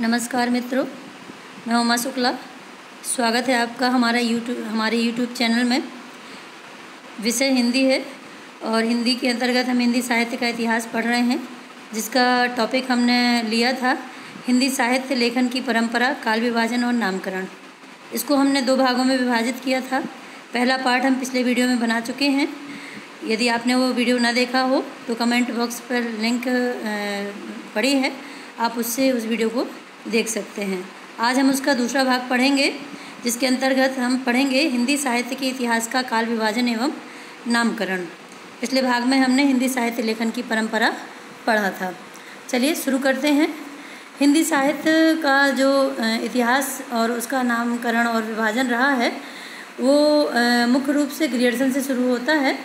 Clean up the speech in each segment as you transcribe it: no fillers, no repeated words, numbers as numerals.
नमस्कार मित्रों, मैं उमा शुक्ला। स्वागत है आपका हमारे यूट्यूब चैनल में। विषय हिंदी है और हिंदी के अंतर्गत हम हिंदी साहित्य का इतिहास पढ़ रहे हैं, जिसका टॉपिक हमने लिया था हिंदी साहित्य लेखन की परंपरा, काल विभाजन और नामकरण। इसको हमने 2 भागों में विभाजित किया था। पहला पार्ट हम पिछले वीडियो में बना चुके हैं। यदि आपने वो वीडियो ना देखा हो तो कमेंट बॉक्स पर लिंक पड़ी है, आप उससे उस वीडियो को देख सकते हैं। आज हम उसका दूसरा भाग पढ़ेंगे, जिसके अंतर्गत हम पढ़ेंगे हिंदी साहित्य के इतिहास का काल विभाजन एवं नामकरण। पिछले भाग में हमने हिंदी साहित्य लेखन की परंपरा पढ़ा था। चलिए शुरू करते हैं। हिंदी साहित्य का जो इतिहास और उसका नामकरण और विभाजन रहा है वो मुख्य रूप से ग्रियर्सन से शुरू होता है।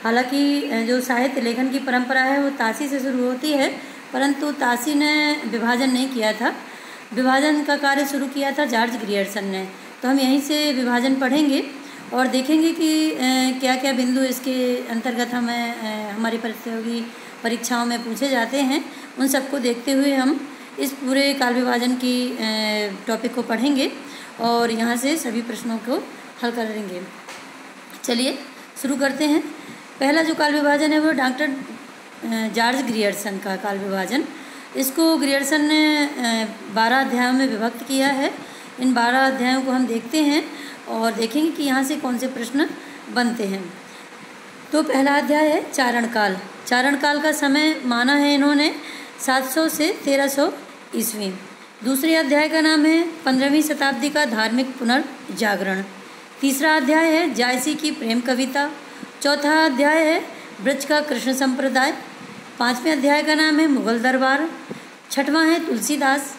हालांकि जो साहित्य लेखन की परंपरा है वो तासी से शुरू होती है, परंतु तासी ने विभाजन नहीं किया था। विभाजन का कार्य शुरू किया था जॉर्ज ग्रियर्सन ने। तो हम यहीं से विभाजन पढ़ेंगे और देखेंगे कि क्या क्या बिंदु इसके अंतर्गत हमें हमारी प्रतियोगी परीक्षाओं में पूछे जाते हैं। उन सबको देखते हुए हम इस पूरे काल विभाजन की टॉपिक को पढ़ेंगे और यहाँ से सभी प्रश्नों को हल करेंगे। चलिए शुरू करते हैं। पहला जो काल विभाजन है वो डॉक्टर जॉर्ज ग्रियर्सन का काल विभाजन। इसको ग्रियर्सन ने 12 अध्यायों में विभक्त किया है। इन 12 अध्यायों को हम देखते हैं और देखेंगे कि यहाँ से कौन से प्रश्न बनते हैं। तो पहला अध्याय है चारण काल। चारण काल का समय माना है इन्होंने 700 से 1300 ईस्वी। दूसरे अध्याय का नाम है 15वीं शताब्दी का धार्मिक पुनर्जागरण। तीसरा अध्याय है जायसी की प्रेम कविता। चौथा अध्याय है ब्रज का कृष्ण संप्रदाय। 5वें अध्याय का नाम है मुगल दरबार। 6वां है तुलसीदास।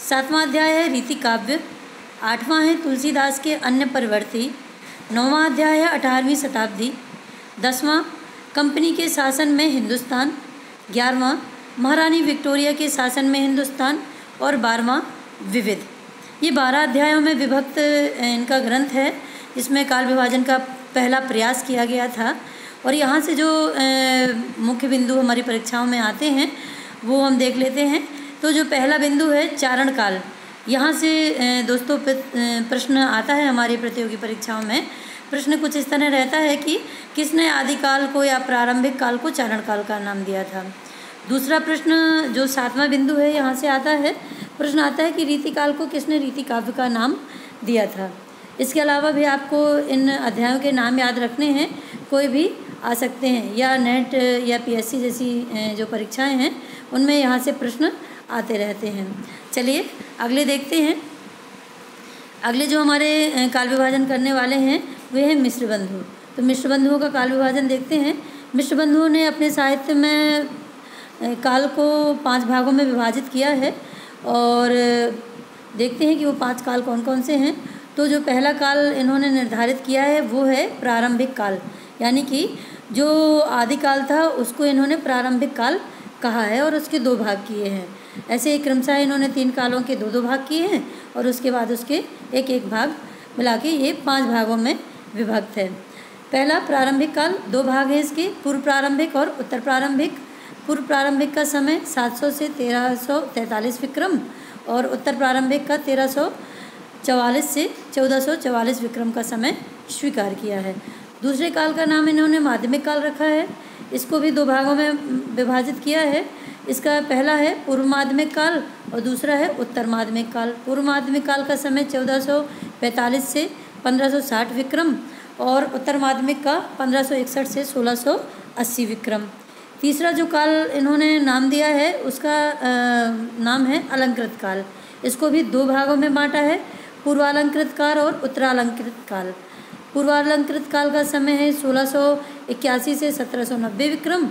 7वां अध्याय है रीति काव्य। 8वां है तुलसीदास के अन्य परिवर्ती। 9वां अध्याय है 18वीं शताब्दी। 10वां कंपनी के शासन में हिंदुस्तान। 11वां महारानी विक्टोरिया के शासन में हिंदुस्तान और 12वां विविध। ये 12 अध्यायों में विभक्त इनका ग्रंथ है। इसमें काल विभाजन का पहला प्रयास किया गया था और यहाँ से जो मुख्य बिंदु हमारी परीक्षाओं में आते हैं वो हम देख लेते हैं। तो जो पहला बिंदु है चारण काल, यहाँ से दोस्तों प्रश्न आता है हमारी प्रतियोगी परीक्षाओं में। प्रश्न कुछ इस तरह रहता है कि किसने आदिकाल को या प्रारंभिक काल को चारण काल का नाम दिया था। दूसरा प्रश्न जो 7वां बिंदु है, यहाँ से आता है प्रश्न आता है कि रीतिकाल को किसने रीति काव्य का नाम दिया था। इसके अलावा भी आपको इन अध्यायों के नाम याद रखने हैं, कोई भी आ सकते हैं, या नेट या पीएससी जैसी जो परीक्षाएं हैं उनमें यहाँ से प्रश्न आते रहते हैं। चलिए अगले देखते हैं। अगले जो हमारे काल विभाजन करने वाले हैं वे हैं मिश्र बंधु। तो मिश्र बंधुओं का काल विभाजन देखते हैं। मिश्र बंधुओं ने अपने साहित्य में काल को 5 भागों में विभाजित किया है और देखते हैं कि वो 5 काल कौन कौन से हैं। तो जो पहला काल इन्होंने निर्धारित किया है वो है प्रारंभिक काल, यानी कि जो आदिकाल था उसको इन्होंने प्रारंभिक काल कहा है और उसके 2 भाग किए हैं। ऐसे ही क्रमशः इन्होंने 3 कालों के 2-2 भाग किए हैं और उसके बाद उसके 1-1 भाग मिला के ये 5 भागों में विभक्त है। पहला प्रारंभिक काल, 2 भाग हैं इसके, पूर्व प्रारंभिक और उत्तर प्रारंभिक। पूर्व प्रारंभिक का समय 700 से 1343 विक्रम और उत्तर प्रारंभिक का 1344 से 1444 विक्रम का समय स्वीकार किया है। दूसरे काल का नाम इन्होंने माध्यमिक काल रखा है। इसको भी 2 भागों में विभाजित किया है। इसका पहला है पूर्व माध्यमिक काल और दूसरा है उत्तर माध्यमिक काल। पूर्व माध्यमिक काल का समय 1445 से 1560 विक्रम और उत्तर माध्यमिक का 1561 से 1680 विक्रम। तीसरा जो काल इन्होंने नाम दिया है उसका नाम है अलंकृत काल। इसको भी 2 भागों में बांटा है, पूर्वालंकृत काल और उत्तरालंकृत काल। पूर्वालंकृत काल का समय है 1681 से 1790 विक्रम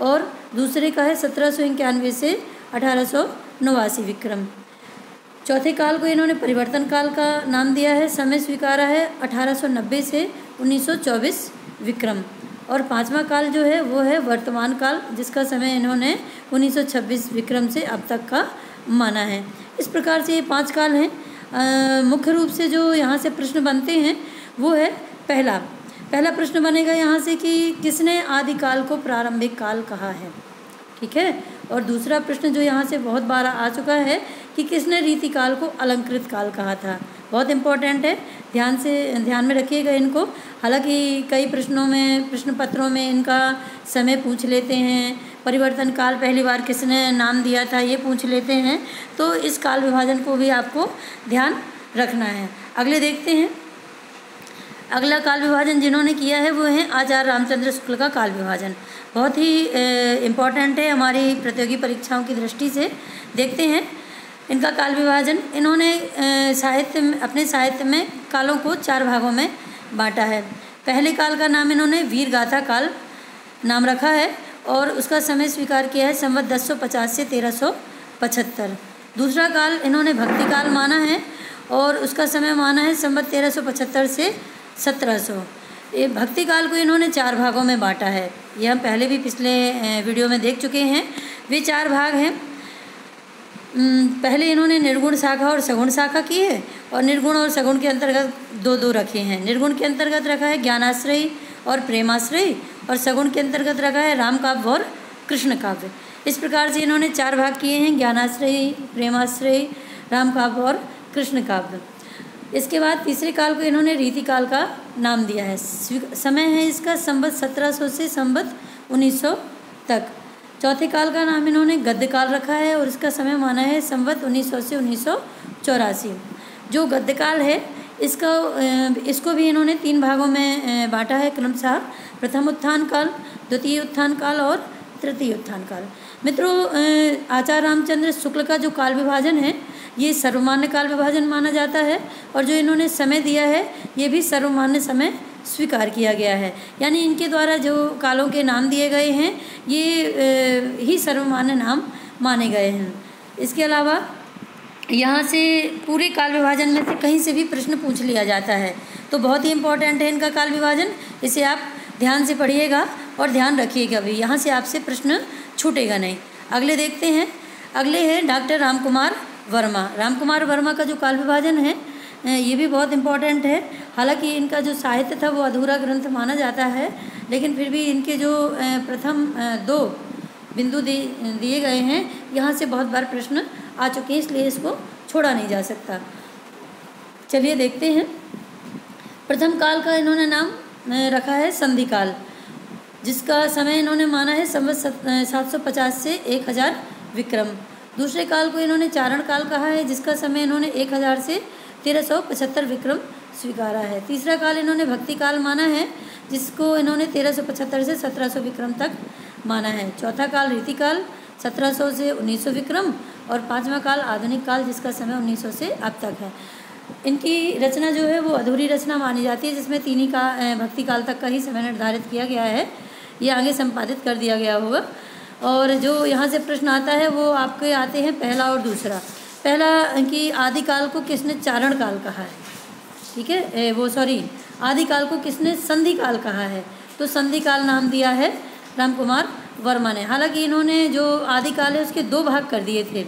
और दूसरे का है 1791 से 1889 विक्रम। चौथे काल को इन्होंने परिवर्तन काल का नाम दिया है। समय स्वीकारा है 1890 से 1924 विक्रम। और 5वां काल जो है वो है वर्तमान काल, जिसका समय इन्होंने 1926 विक्रम से अब तक का माना है। इस प्रकार से ये 5 काल हैं। मुख्य रूप से जो यहाँ से प्रश्न बनते हैं वो है पहला प्रश्न बनेगा यहाँ से कि किसने आदिकाल को प्रारंभिक काल कहा है। ठीक है। और दूसरा प्रश्न जो यहाँ से बहुत बार आ चुका है कि किसने रीतिकाल को अलंकृत काल कहा था, बहुत इम्पोर्टेंट है, ध्यान में रखिएगा इनको। हालांकि कई प्रश्नों में, प्रश्न पत्रों में इनका समय पूछ लेते हैं, परिवर्तन काल पहली बार किसने नाम दिया था ये पूछ लेते हैं, तो इस काल विभाजन को भी आपको ध्यान रखना है। अगले देखते हैं। अगला काल विभाजन जिन्होंने किया है वो है आचार्य रामचंद्र शुक्ल का काल विभाजन, बहुत ही इम्पोर्टेंट है हमारी प्रतियोगी परीक्षाओं की दृष्टि से। देखते हैं इनका काल विभाजन। इन्होंने अपने साहित्य में कालों को 4 भागों में बांटा है। पहले काल का नाम इन्होंने वीर गाथा काल नाम रखा है और उसका समय स्वीकार किया है संवत 1050 से 1375। दूसरा काल इन्होंने भक्ति काल माना है और उसका समय माना है संवत 1375 से 1700। ये भक्ति काल को इन्होंने 4 भागों में बांटा है, ये हम पहले भी पिछले वीडियो में देख चुके हैं। वे 4 भाग हैं। पहले इन्होंने निर्गुण शाखा और सगुण शाखा की है और निर्गुण और सगुण के अंतर्गत 2 रखे हैं। निर्गुण के अंतर्गत रखा है ज्ञानाश्रयी और प्रेमाश्रयी और सगुण के अंतर्गत रखा है राम काव्य और कृष्ण काव्य। इस प्रकार से इन्होंने 4 भाग किए हैं, ज्ञानाश्रयी, प्रेमाश्रयी, राम काव्य और कृष्ण काव्य। इसके बाद तीसरे काल को इन्होंने रीतिकाल का नाम दिया है। समय है इसका संवत 1700 से संवत 1900 तक। चौथे काल का नाम इन्होंने गद्य काल रखा है और इसका समय माना है संवत 1900 से 1984। जो गद्य काल है इसको भी इन्होंने 3 भागों में बांटा है क्रमशः, प्रथम उत्थान काल, द्वितीय उत्थान काल और तृतीय उत्थान काल। मित्रों, आचार्य रामचंद्र शुक्ल का जो काल विभाजन है ये सर्वमान्य काल विभाजन माना जाता है और जो इन्होंने समय दिया है ये भी सर्वमान्य समय स्वीकार किया गया है। यानी इनके द्वारा जो कालों के नाम दिए गए हैं ये ही सर्वमान्य नाम माने गए हैं। इसके अलावा यहाँ से पूरे काल विभाजन में से कहीं से भी प्रश्न पूछ लिया जाता है, तो बहुत ही इम्पोर्टेंट है इनका काल विभाजन। इसे आप ध्यान से पढ़िएगा और ध्यान रखिएगा भी, यहाँ से आपसे प्रश्न छूटेगा नहीं। अगले देखते हैं। अगले है डॉक्टर रामकुमार वर्मा। रामकुमार वर्मा का जो काल विभाजन है ये भी बहुत इम्पोर्टेंट है। हालांकि इनका जो साहित्य था वो अधूरा ग्रंथ माना जाता है, लेकिन फिर भी इनके जो प्रथम 2 बिंदु दिए गए हैं यहाँ से बहुत बार प्रश्न आ चुके हैं, इसलिए इसको छोड़ा नहीं जा सकता। चलिए देखते हैं। प्रथम काल का इन्होंने नाम रखा है संधि काल, जिसका समय इन्होंने माना है संवत 750 से 1000 विक्रम। दूसरे काल को इन्होंने चारण काल कहा है, जिसका समय इन्होंने 1000 से 1375 विक्रम स्वीकारा है। तीसरा काल इन्होंने भक्ति काल माना है, जिसको इन्होंने 1375 से 1700 विक्रम तक माना है। चौथा काल रीतिकाल 1700 से 1900 विक्रम और 5वां काल आधुनिक काल, जिसका समय 1900 से अब तक है। इनकी रचना जो है वो अधूरी रचना मानी जाती है, जिसमें 3 ही का भक्ति काल तक का ही समय निर्धारित किया गया है। ये आगे संपादित कर दिया गया होगा। और जो यहाँ से प्रश्न आता है वो आपके आते हैं पहला और दूसरा। पहला कि आदिकाल को किसने चारण काल कहा है, ठीक है, आदिकाल को किसने संधि काल कहा है, तो संधि काल नाम दिया है रामकुमार वर्मा ने। हालांकि इन्होंने जो आदिकाल है उसके 2 भाग कर दिए थे,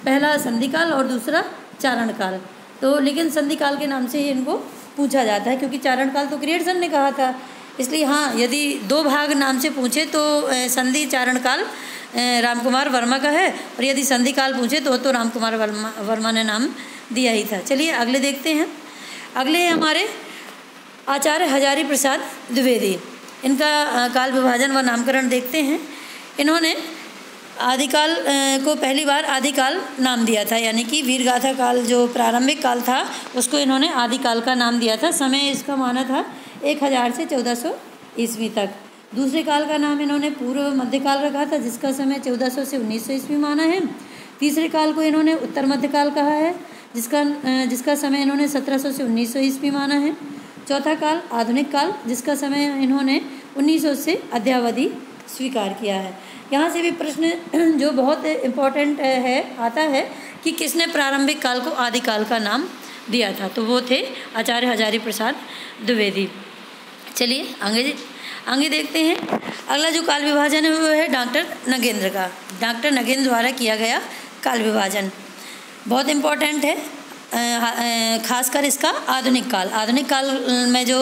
पहला संधि काल और दूसरा चारण काल। तो लेकिन संधि काल के नाम से ही इनको पूछा जाता है, क्योंकि चारण काल तो ग्रियर्सन ने कहा था, इसलिए हाँ, यदि 2 भाग नाम से पूछे तो संधि चारण काल रामकुमार वर्मा का है, और यदि संधि काल पूछे तो रामकुमार वर्मा ने नाम दिया ही था। चलिए अगले देखते हैं। अगले हैं हमारे आचार्य हजारी प्रसाद द्विवेदी। इनका काल विभाजन व नामकरण देखते हैं। इन्होंने आदिकाल को पहली बार आदिकाल नाम दिया था, यानी कि वीरगाथा काल जो प्रारंभिक काल था उसको इन्होंने आदिकाल का नाम दिया था। समय इसका माना था 1000 से 1400 ईस्वी तक। दूसरे काल का नाम इन्होंने पूर्व मध्यकाल रखा था, जिसका समय 1400 से 1900 ईस्वी माना है। तीसरे काल को इन्होंने उत्तर मध्यकाल कहा है, जिसका समय इन्होंने 1700 से 1900 ईस्वी माना है। चौथा काल आधुनिक काल, जिसका समय इन्होंने 1900 से अद्यावधि स्वीकार किया है। यहाँ से भी प्रश्न जो बहुत इम्पोर्टेंट है आता है कि किसने प्रारंभिक काल को आदिकाल का नाम दिया था, तो वो थे आचार्य हजारी प्रसाद द्विवेदी। चलिए आगे देखते हैं। अगला जो काल विभाजन है वो है डॉक्टर नगेंद्र का। डॉक्टर नगेंद्र द्वारा किया गया काल विभाजन बहुत इम्पोर्टेंट है, खासकर इसका आधुनिक काल में जो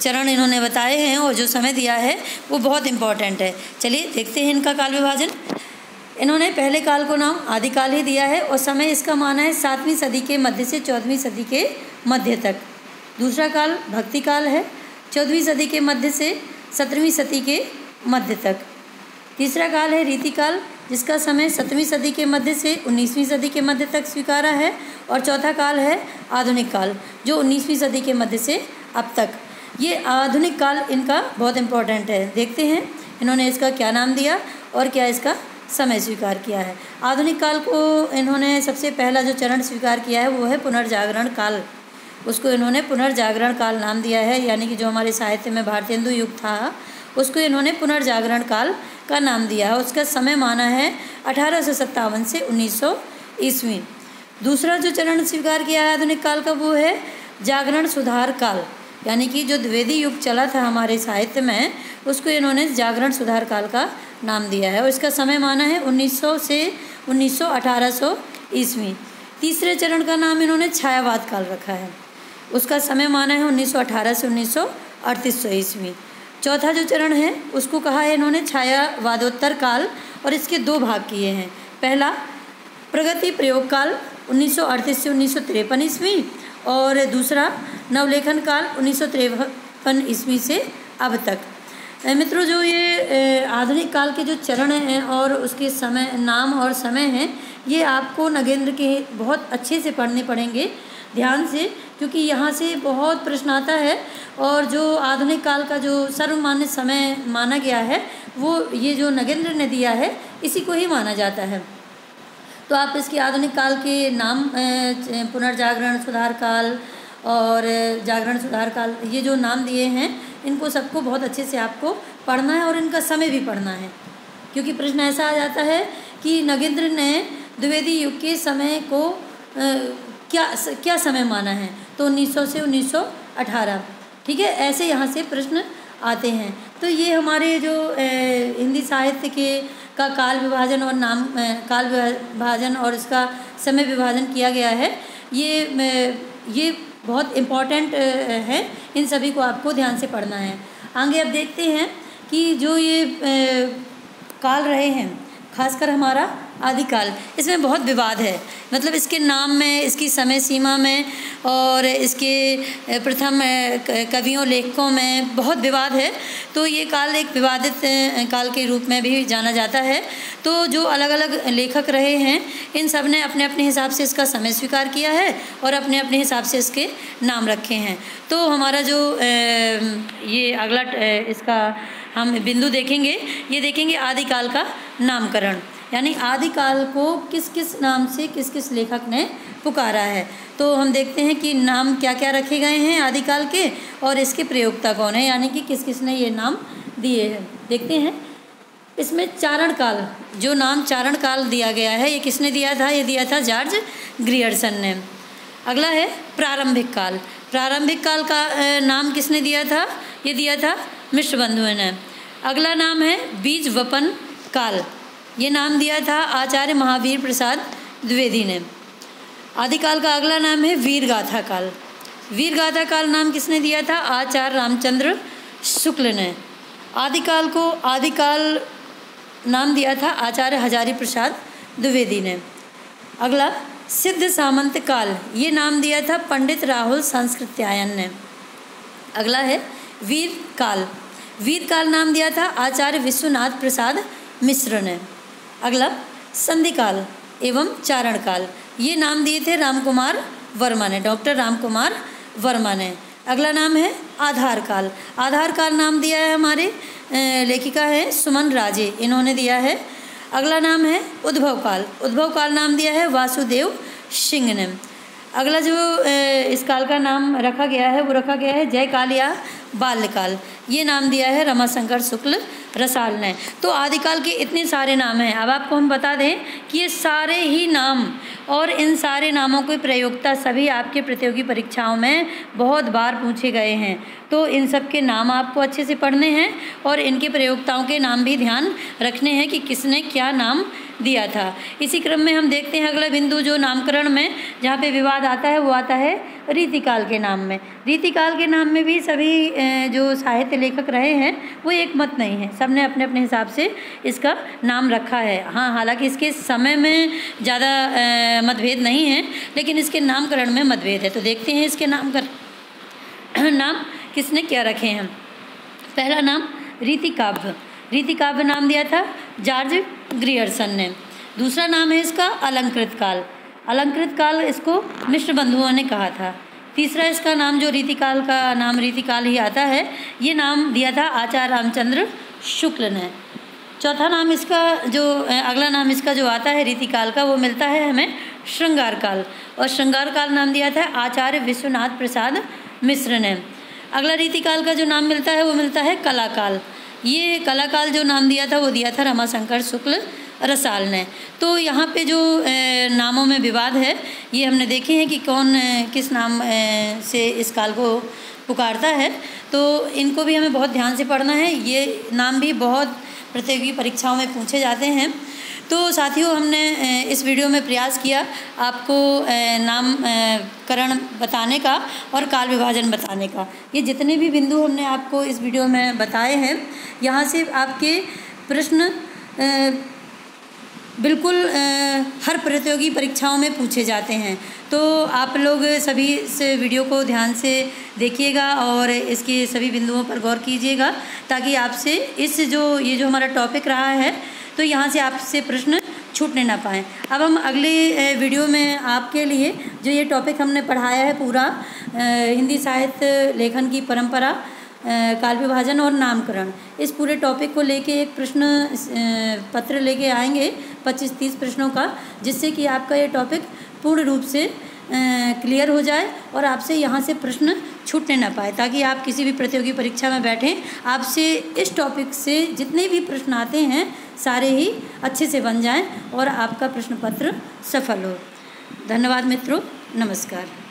चरण इन्होंने बताए हैं और जो समय दिया है वो बहुत इम्पोर्टेंट है। चलिए देखते हैं इनका काल विभाजन। इन्होंने पहले काल को नाम आदिकाल ही दिया है और समय इसका माना है 7वीं सदी के मध्य से 14वीं सदी के मध्य तक। दूसरा काल भक्ति काल है, 14वीं सदी के मध्य से 17वीं सदी के मध्य तक। तीसरा काल है रीतिकाल, जिसका समय 7वीं सदी के मध्य से 19वीं सदी के मध्य तक स्वीकारा है। और चौथा काल है आधुनिक काल, जो 19वीं सदी के मध्य से अब तक। ये आधुनिक काल इनका बहुत इम्पोर्टेंट है। देखते हैं इन्होंने इसका क्या नाम दिया और क्या इसका समय स्वीकार किया है। आधुनिक काल को इन्होंने सबसे पहला जो चरण स्वीकार किया है वो है पुनर्जागरण काल। उसको इन्होंने पुनर्जागरण काल नाम दिया है, यानी कि जो हमारे साहित्य में भारतेंदु युग था उसको इन्होंने पुनर्जागरण काल का नाम दिया है। उसका समय माना है 1857 से 1900 ईस्वी। दूसरा जो चरण स्वीकार किया है आधुनिक काल का वो है जागरण सुधार काल, यानी कि जो द्विवेदी युग चला था हमारे साहित्य में उसको इन्होंने जागरण सुधार काल का नाम दिया है और इसका समय माना है 1900 से 1800 ईस्वी। तीसरे चरण का नाम इन्होंने छायावाद काल रखा है, उसका समय माना है 1918 से 1938 ईस्वी। चौथा जो चरण है उसको कहा है इन्होंने छायावादोत्तर काल और इसके दो भाग किए हैं। पहला प्रगति प्रयोग काल 1938 से 1953 ईस्वी और दूसरा नवलेखन काल 1953 ईस्वी से अब तक। मित्रों, जो ये आधुनिक काल के जो चरण हैं और उसके समय नाम और समय हैं, ये आपको नगेंद्र के बहुत अच्छे से पढ़ने पड़ेंगे ध्यान से, क्योंकि यहाँ से बहुत प्रश्न आता है। और जो आधुनिक काल का जो सर्वमान्य समय माना गया है वो ये जो नगेंद्र ने दिया है इसी को ही माना जाता है। तो आप इसके आधुनिक काल के नाम पुनर्जागरण सुधार काल और जागरण सुधार काल, ये जो नाम दिए हैं इनको सबको बहुत अच्छे से आपको पढ़ना है और इनका समय भी पढ़ना है, क्योंकि प्रश्न ऐसा आ जाता है कि नगेंद्र ने द्विवेदी युग के समय को क्या समय माना है, तो 1900 से 1918, ठीक है। ऐसे यहाँ से प्रश्न आते हैं। तो ये हमारे जो हिंदी साहित्य के का काल विभाजन और काल विभाजन और इसका समय विभाजन किया गया है, ये बहुत इम्पॉर्टेंट है। इन सभी को आपको ध्यान से पढ़ना है। आगे अब देखते हैं कि जो ये काल रहे हैं, खासकर हमारा आदिकाल, इसमें बहुत विवाद है। मतलब इसके नाम में, इसकी समय सीमा में और इसके प्रथम कवियों लेखकों में बहुत विवाद है। तो ये काल एक विवादित काल के रूप में भी जाना जाता है। तो जो अलग अलग लेखक रहे हैं इन सब ने अपने अपने हिसाब से इसका समय स्वीकार किया है और अपने अपने हिसाब से इसके नाम रखे हैं। तो हमारा जो ये अगला इसका हम बिंदु देखेंगे, ये देखेंगे आदिकाल का नामकरण, यानी आदिकाल को किस किस नाम से किस किस लेखक ने पुकारा है। तो हम देखते हैं कि नाम क्या क्या रखे गए हैं आदिकाल के और इसके प्रयोक्ता कौन है, यानी कि किस किस ने ये नाम दिए हैं। देखते हैं इसमें चारण काल, जो नाम चारण काल दिया गया है ये किसने दिया था, ये दिया था जॉर्ज ग्रियर्सन ने। अगला है प्रारंभिक काल। प्रारंभिक काल का नाम किसने दिया था, ये दिया था मिश्र बंधुओं ने। अगला नाम है बीज वपन काल, ये नाम दिया था आचार्य महावीर प्रसाद द्विवेदी ने। आदिकाल का अगला नाम है वीरगाथा काल। वीरगाथा काल नाम किसने दिया था, आचार्य रामचंद्र शुक्ल ने। आदिकाल को आदिकाल नाम दिया था आचार्य हजारी प्रसाद द्विवेदी ने। अगला सिद्ध सामंत काल, ये नाम दिया था पंडित राहुल संस्कृत्यायन ने। अगला है वीर काल। वीर काल नाम दिया था आचार्य विश्वनाथ प्रसाद मिश्र ने। अगला संधि काल एवं चारण काल, ये नाम दिए थे रामकुमार वर्मा ने, डॉक्टर रामकुमार वर्मा ने। अगला नाम है आधार काल। आधार काल नाम दिया है हमारे लेखिका है सुमन राजे, इन्होंने दिया है। अगला नाम है उद्भव काल। उद्भव काल नाम दिया है वासुदेव सिंह ने। अगला जो इस काल का नाम रखा गया है वो रखा गया है जय काल या बाल्यकाल, ये नाम दिया है रमाशंकर शुक्ल रसाल ने। तो आदिकाल के इतने सारे नाम हैं। अब आपको हम बता दें कि ये सारे ही नाम और इन सारे नामों की प्रयोक्ता सभी आपके प्रतियोगी परीक्षाओं में बहुत बार पूछे गए हैं। तो इन सब के नाम आपको अच्छे से पढ़ने हैं और इनके प्रयोक्ताओं के नाम भी ध्यान रखने हैं कि किसने क्या नाम दिया था। इसी क्रम में हम देखते हैं अगला बिंदु जो नामकरण में जहाँ पे विवाद आता है वो आता है रीतिकाल के नाम में। रीतिकाल के नाम में भी सभी जो साहित्य लेखक रहे हैं वो एक मत नहीं है, सब ने अपने अपने हिसाब से इसका नाम रखा है। हाँ, हालांकि इसके समय में ज़्यादा मतभेद नहीं है, लेकिन इसके नामकरण में मतभेद है। तो देखते हैं इसके नाम किसने क्या रखे हैं। पहला नाम रीतिकाव्य, रीतिकाव्य नाम दिया था जॉर्ज ग्रियर्सन ने। दूसरा नाम है इसका अलंकृत काल, अलंकृत काल इसको मिश्र बंधुओं ने कहा था। तीसरा इसका नाम जो रीतिकाल का नाम रीतिकाल ही आता है, ये नाम दिया था आचार्य रामचंद्र शुक्ल ने। चौथा नाम इसका जो अगला नाम इसका जो आता है रीतिकाल का वो मिलता है हमें श्रृंगार काल, और श्रृंगार काल नाम दिया था आचार्य विश्वनाथ प्रसाद मिश्र ने। अगला रीतिकाल का जो नाम मिलता है वो मिलता है कलाकाल। ये कलाकाल जो नाम दिया था वो दिया था रमाशंकर शुक्ल रसाल ने। तो यहाँ पे जो नामों में विवाद है ये हमने देखे हैं कि कौन किस नाम से इस काल को पुकारता है, तो इनको भी हमें बहुत ध्यान से पढ़ना है। ये नाम भी बहुत प्रतियोगी परीक्षाओं में पूछे जाते हैं। तो साथियों, हमने इस वीडियो में प्रयास किया आपको नामकरण बताने का और काल विभाजन बताने का। ये जितने भी बिंदु हमने आपको इस वीडियो में बताए हैं, यहाँ से आपके प्रश्न बिल्कुल हर प्रतियोगी परीक्षाओं में पूछे जाते हैं। तो आप लोग सभी इस वीडियो को ध्यान से देखिएगा और इसके सभी बिंदुओं पर गौर कीजिएगा, ताकि आपसे ये जो हमारा टॉपिक रहा है तो यहाँ से आपसे प्रश्न छूटने ना पाएँ। अब हम अगले वीडियो में आपके लिए जो ये टॉपिक हमने पढ़ाया है पूरा हिंदी साहित्य लेखन की परंपरा, काल विभाजन और नामकरण, इस पूरे टॉपिक को लेके एक प्रश्न पत्र लेके आएंगे 25-30 प्रश्नों का, जिससे कि आपका ये टॉपिक पूर्ण रूप से क्लियर हो जाए और आपसे यहाँ से प्रश्न छूटने ना पाए, ताकि आप किसी भी प्रतियोगी परीक्षा में बैठें आपसे इस टॉपिक से जितने भी प्रश्न आते हैं सारे ही अच्छे से बन जाएं और आपका प्रश्न पत्र सफल हो। धन्यवाद मित्रों, नमस्कार।